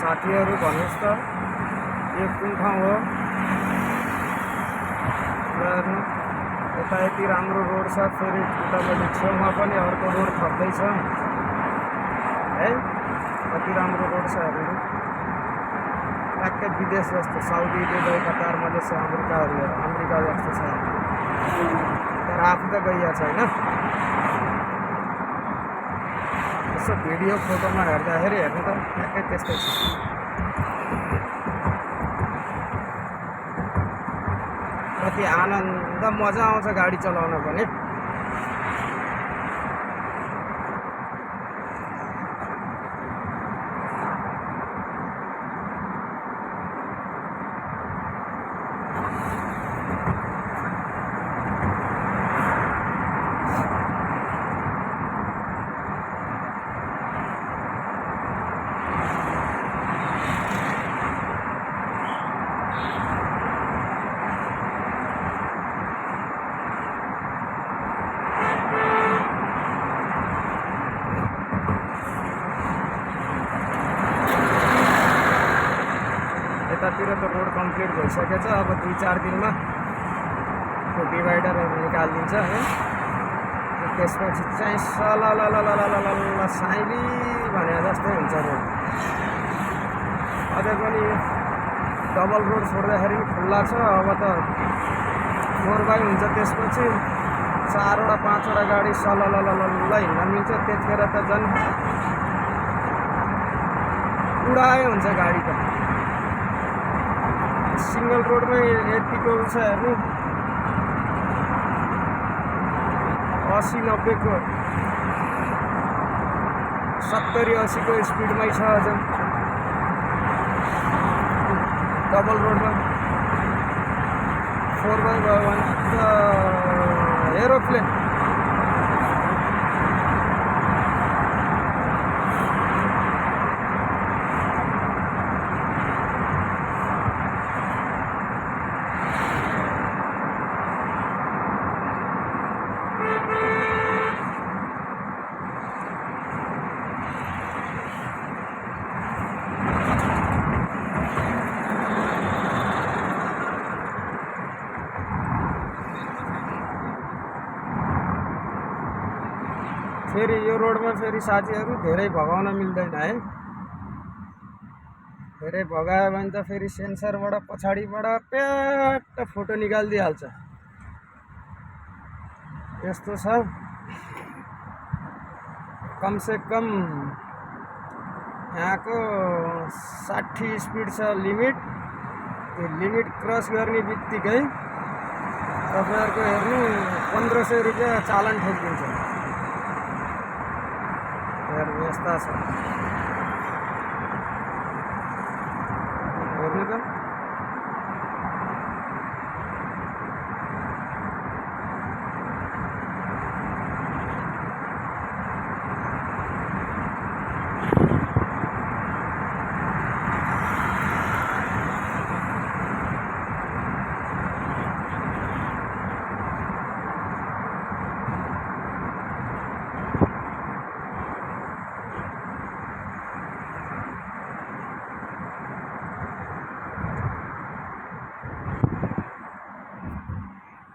साथीहरू भन्नुहोस् त यो कुन ठाउँ हो? हेर्नु यता यति राम्रो रोड छ, फेरि उतापट्टि छेउमा पनि अर्को रोड थप्दैछ है। कति राम्रो रोड छ हेर्नु, ट्याक्कै विदेश जस्तो, Saudi, Dubai, Qatar, Malaysia, America जस्तो छ। तर आफू त गइया छैन। यसो भिडियो फोटोमा हेर्दाखेरि हेर्नु त ट्याक्कै त्यस्तै छ। कति आनन्द मजा आउँछ गाडी चलाउन पनि। यतातिर त रोड कम्प्लिट भइसकेछ। अब 2-4 दिनमा त्यो डिभाइडरहरू निकालिदिन्छ है। त्यसपछि चाहिँ सललललललल साइली भने जस्तै हुन्छ रोड। अझै पनि डबल रोड छोड्दाखेरि खुल्ला छ। अब त 4x हुन्छ, त्यसपछि 4वटा 5वटा गाडी सललललल हिँड्न मिल्छ। त्यतिखेर त झन् उडाए हुन्छ गाडी त। सिंगल रोडमै यतिको छ हेर्नु, 80-90 को 70-80 को स्पिडमै छ अझ डबल रोडमा। 4x गयो भने त एरोप्लेन। फेरि यो रोडमा फेरि साथीहरू धेरै भगाउन मिल्दैन है। धेरै भगायो भने त फेरि सेन्सरबाट पछाडिबाट प्याट फोटो निकालिदिइहाल्छ। यस्तो छ। कमसे कम यहाँको 60 स्पिड छ लिमिट। त्यो लिमिट क्रस गर्ने बित्तिकै तपाईँहरूको हेर्नु 1500 रुपियाँ चालान ठोकिदिन्छ। यस्ता छ हेर्नु त।